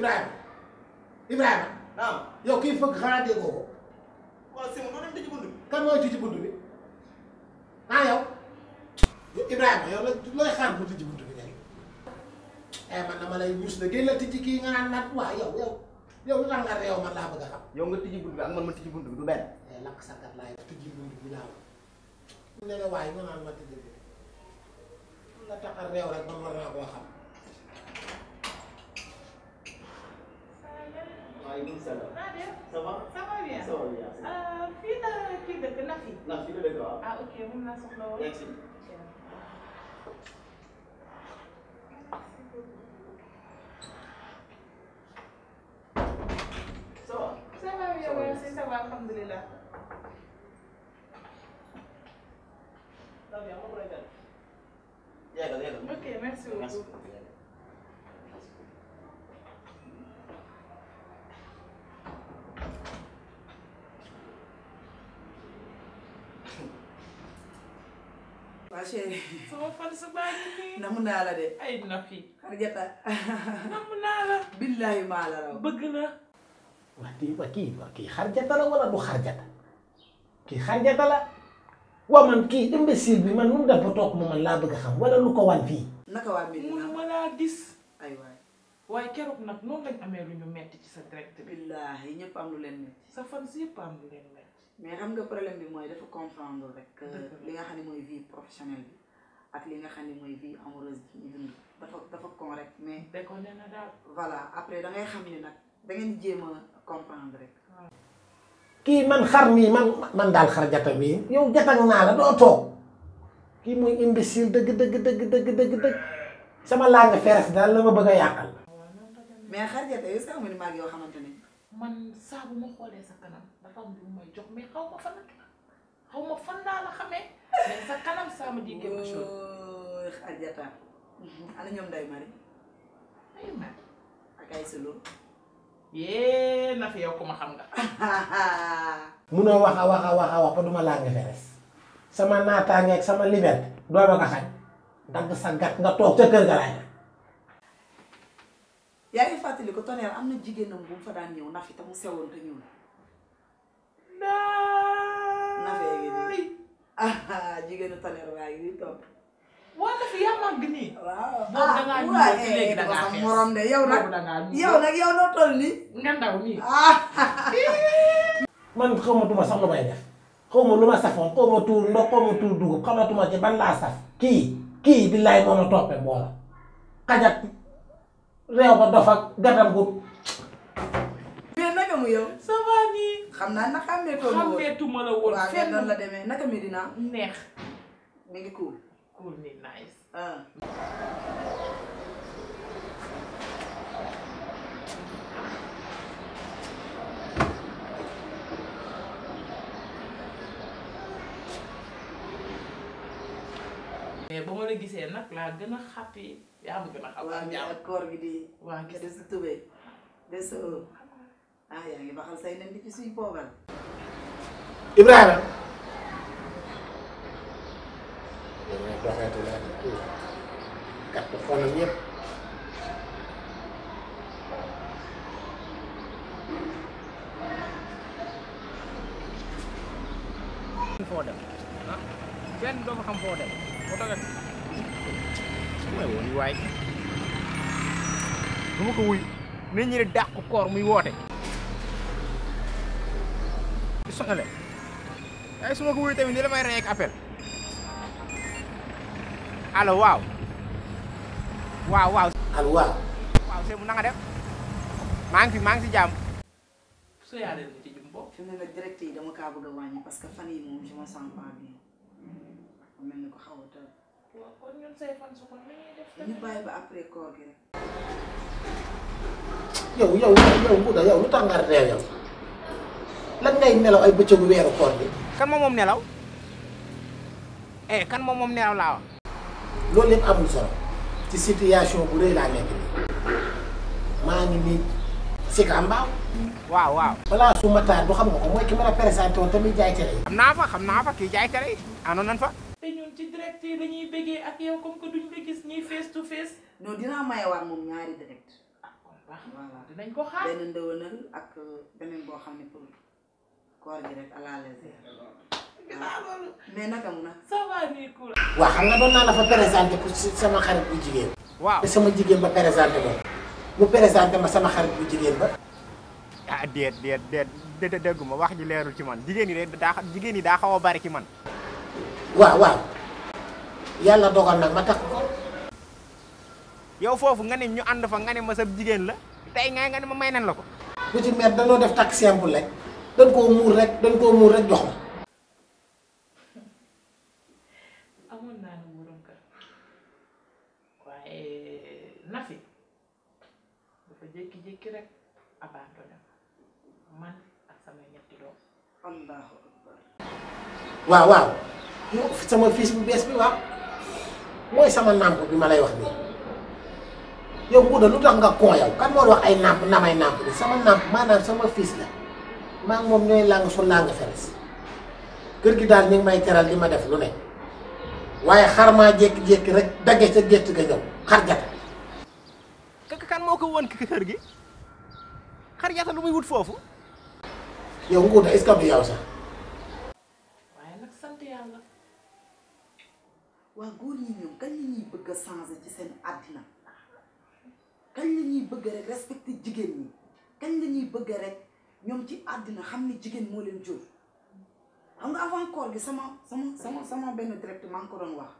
Ibrahima. naam. yow kii fëgg xanaa déggoo ko. waaw Sémou doo dem tëj bunt bi. kan mooy tijji bunt bi ah yow Ibrahima yow looy xaar bu tijji bunt bi léegi. man dama lay ñus la génn la tijji kii nga naan naan waa yow lu tax nga réew man laa bëgg a xam. yow nga tijji bunt bi ak man ma tijji bunt bi du benn. lakk sakat laay tijji bunt bi laa wax. mu ne la waaye nga naan ma tijji bunt bi la tax a réew rek man war naa koo xam. waaleykum salaam. ça va. Ça va bien. Ça va bien. fii la kii dëkk Nafi. Nafi la dëkk waaw. Ah ok mun naa soxla woon. Yegg si. Ça va. Ça va bien merci ça va alhamdulilah. Yeggal. Ok merci beaucoup. waa chérie. sama fan sa baa ngi nii. namu naa la de. ay Nafi. Xarjata. namu naa la. billahi maa la raw. bëgg la. waa kii xarjata la wala du xarjata kii xarjata la waa man kii imbécile bi man nu mu def ba toog ma man laa bëgg a xam wala lu ko wan fii. naka waa Medina. mun ma laa gis. ay waay. waaye keroog nag noonu lañ amee lu ñu metti ci sa direct bi. billahi ñëpp am lu leen metti. sa fan si yëpp am lu leen metti. mais xam nga problème bi mooy dafa comprendre rek. li nga xam ne mooy vie professionnelle bi ak li nga xam ne mooy vie amoureuse bi ñu dund dafa con rek mais. déconné na daal. voilà après da ngay xam ne nag da ngeen jéem a comprendre rek. kii man xar mii man daal xar jata mii yow jatang naa la doo toog kii muy imbécile dëgg sama langue feres daal la ma bëgg a yàqal. mais Xarjata yow sax mu ni maag yoo xamante ne. man saa bu ma xoolee sa kanam dafa am lu may jox mais xaw ma fan laa la xamee mais sa kanam saa ma di quelque chose. Xarjata ana ñoom Ndeye Marie ay man ak ay solo. yee na fi yow ku ma xam nga. munoo wax a wax ba duma langue feres sama naataange ak sama liberté doo ma ko xañ dagg sa gat nga toog ca kër ga laay yaa ngi fàttali ko Tonnerre am na jigéenam bu mu fa daan ñëw Nafi te mu sewoon te ñëw. Nafi yaa ngi nii jigéenu Tonnerre waa ngi nii toog. waa Nafi yaa màgg nii. waaw boobu da ngaa ñëw ci léegi da ngaa xees morom de yow nag yow noo toll nii. nga ndaw nii. man xamatuma sax lu may def xaw ma lu ma safoon xaw ma tuur ndox xaw ma tuur dugub xamatuma ci ban laa saf kii billaay moo ma toppee mboola xajat réew ba dof ak gatam gu. mais naka mu yow. ça va nii. xam naa nag xàmmeetuma la woon. waaw fenn noonu la demee naka Medina. neex. mi ngi cool. cool ni nice. mais ba ma la gisee nag laa gën a xàppi yaa ma gën a xam. waaw mais ak koor gi di. waa gis des sa tubéy des sa yaa ngi baxal say nen di ci suy poogal. Ibrahima. damay doxeetu la kii kat fonam yëpp. foo dem ah kenn doo ma xam foo dem foo toog mooy woon waay du ma ko wuy nit ñi di dàq koor muy woote di sonale ay su ma ko wuy tamit ni la may rey ak appel allo waaw allo waaw. Sémou na nga def maa ngi si jàmm su yaa leen ci jum bopp. fi mu ne nag direct yi dama kaa bëgg a wàññi parce que fan yi moom je me sens pas bien mel ni ko xaw a tëdd. waaw kon ñun say fan su kon li ñuy def ñu bàyyi ba après koor gi rek. yow Bouda yow lu tax nga réew yow lan ngay nelaw ay bëccëgu weeru koor bi. kan moom nelaw kan moom nelaw laa wax loolu yëpp amul solo ci situation bu rëy laa nekk nii maa ngi nii si ka mbaaw. waaw balaa su ma taar du xam nga ko mooy ki ma la présenté woon tamit jaay cere yi. xam naa fa kii jaay tere yi anoon nan fa te ñun ci direct yi dañuy bëggee ak yow comme que duñ la gis ñuy face to face. non dinaa mayewaat moom ñaari direct. ah kon baax na voilà dinañ ko xaar. benn ndëwënal ak beneen boo xam ne pour koor gi rek à la légère. ginnaaw loolu. mais naka mu nag. ça va nii cool. waaw xam nga doon naa la fa présenté pour sama xarit bu jigéen. waaw te sama jigéen ba présenté ma mu présenté ma sama xarit bu jigéen ba. ah déet dégguma wax ji leerul ci man jigéen yi daa xaw a bari ci man. waaw yàlla dogal nag ma takk ko. yow foofu nga ne ñu ànd fa nga ne ma sa jigéen la tey nga ne ma may nan la ko. bu ci met danoo def takk simple rek dañ koo muur rek jox ma. amoon naa ne wurum kër waaye Nafi dafa jékki-jékki rek abandonné man ak samay ñetti doom. allahu akbar. waaw sama fils bu bees bi waaw mooy sama nàmp bi ma lay wax nii yow Ngouda lu tax nga koo yow kan moo wax ay nàmp namay nàmp bi sama nàmp maanaam sama fils la maa ngi moom ñooy làng su làng feres kër gi daal ñu ngi may teral di ma def lu ne waaye xar maa jékki-jékki rek dagge ca gétt ga ñëw xar jata. kan moo ko woon kër gi xar jata lu muy wut foofu. yow Ngouda est-ce que du yow sax. waaye nag sant yàlla. waa góor ñi ñoom kañ la ñuy bëgg a changer ci seen àddina kañ la ñuy bëgg rek respecter jigéen ñi kañ la ñuy bëgg rek ñoom ci àddina xam ne jigéen moo leen jur xam nga avant koor gi sama benn direct maa ngi ko doon wax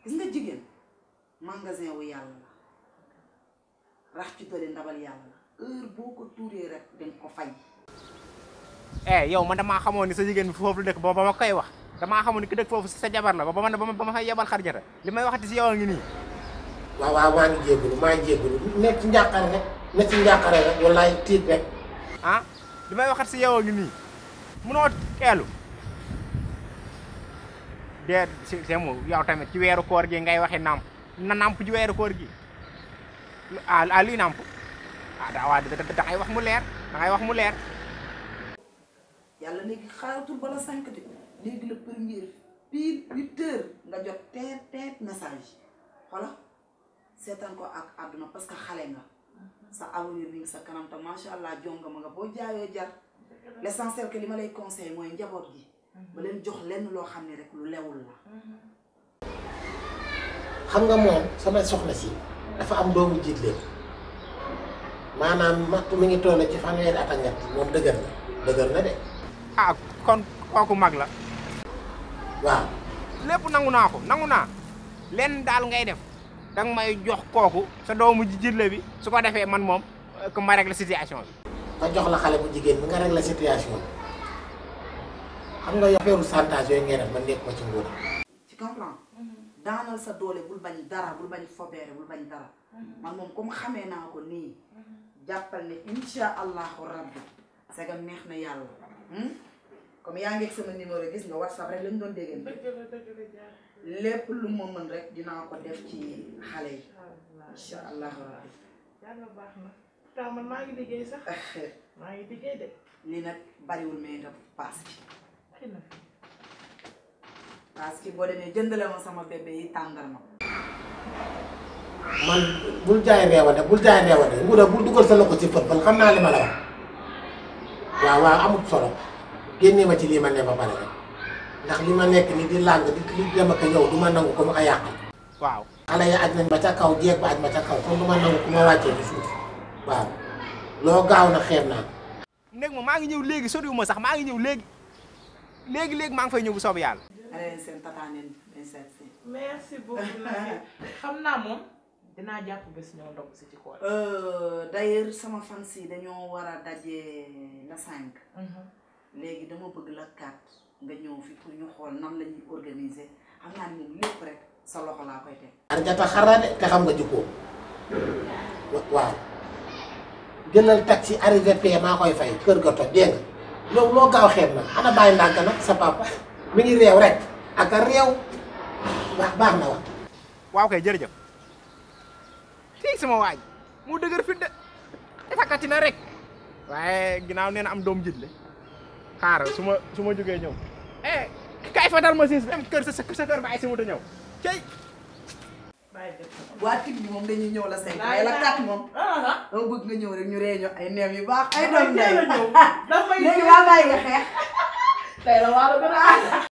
gis nga jigéen magasin wu yàlla la rax ci doole ndabal yàlla la heure boo ko tuuree rek dañ ko fay. yow man damaa xamoon ni sa jigéen bi foofu la dëkk ba ma koy wax damaa xamoon ni ki dëkk foofu sa jabar la ba ma fay yebal xar jata li may waxati si yow a ngi nii. waaw maa ngi jégalu nekk ci njàqare rek wallaay tiit rek. li may waxati si yow a ngi nii munoo teelu déet c'est mu yow tamit ci weeru koor gi ngay waxi nàmp na nàmp ci weeru koor gi luy nàmp da ngay wax mu leer yàlla léegi xaaratul bala 5 de léegi la première pile 8 heures nga jot teet message xoolal seetaan ko ak àdduna parce que xale nga sa avenir bi sa kanam te macha allah jonga ma nga boo jaayoo jar l'essentiel que li ma lay conseillé mooy njaboot gi ba leen jox lenn loo xam ne rek lu lewul la. xam nga moom sama soxna si dafa am doomu jiitleen maanaam mattu mi ngi toll ci fanweeri at ak ñett moom dëgër na de. kon kooku mag la. waaw. lépp nangu naa lenn daal ngay def danga may jox kooku sa doomu jiitle bi su ko defee man moom que ma régler situation bi. nga jox la xale bu jigéen bi nga régler situation bi xam nga affaire chantage yooyu ngay def man nekk ma ci nguur. ci comprends daanal sa doole bul bañ dara bul bañ fobeere bul bañ dara man moom comme xamee naa ko nii jàppal ne insha allahu rabbi sagam neex na yàlla comme yaa ngi ak sama numéro gis nga whatsapp rek lañ doon déggee lépp lu ma mën rek dinaa ko def ci xale yi insha allahu rabbi. yàlla baax na pourtant man maa ngi liggéey sax maa ngi liggéey de. lii nag bariwul mais nga paas ki xëy na parce que boo demee jëndale ma sama bébé yi tàngal ma. man bul jaay reewande Ngouda bul dugal sa loxo ci fët man xam naa li ma la wax waaw amut solo génnee ma ci lii ma ne ba pare rek ndax li ma nekk ni di làng di dem ak ñëw du ma nangu ko ma ko yàqal. waaw xale yi aj nañ ma ca kaw jeeg ba aj ma ca kaw kon du ma nangu ku ma wàccee ci suuf waaw loo gaaw na xeeb naa. néeg ma maa ngi ñëw léegi soriwuma sax maa ngi ñëw léegi maa ngi fay ñëw bu soobee yàlla. seen tata neen inserté. merci beaucoup Nafi xam naa moom dinaa jàpp bés ñëw ndog si ci koor. d'ailleurs sama fans yi dañoo war a daje la 5. léegi dama bëgg la 4 nga ñëw fi pour ñu xool nan la ñuy organiser xam naa ni moom lépp rek sa loxo laa koy teg. arjata xarade te xam nga jikkoo waaw jëlal taxi arrivé P maa koy fay kër ga toj dégg nga loolu loo gaaw xeeb na ana bàyyi ndànk nag sa papa mi ngi réew rek ak a réew baax na wax. waaw kay jërëjëf fii sama waaj mu dëgër fit de takkati na rek waaye ginnaaw nee na am doom jiitle xaaral su ma jógee ñëw kay fa dal ma siis dem kër sa kër ba ay si mu ta ñëw cey bàyyi def ko. waa tig bi moom dañuy ñëw la 5 mais la 4 moom dama bëgg nga ñëw rek ñu réunion ay neem yu baax ay doom ndey damay léegi waa bàyyi nga xeex tey la waa la gën a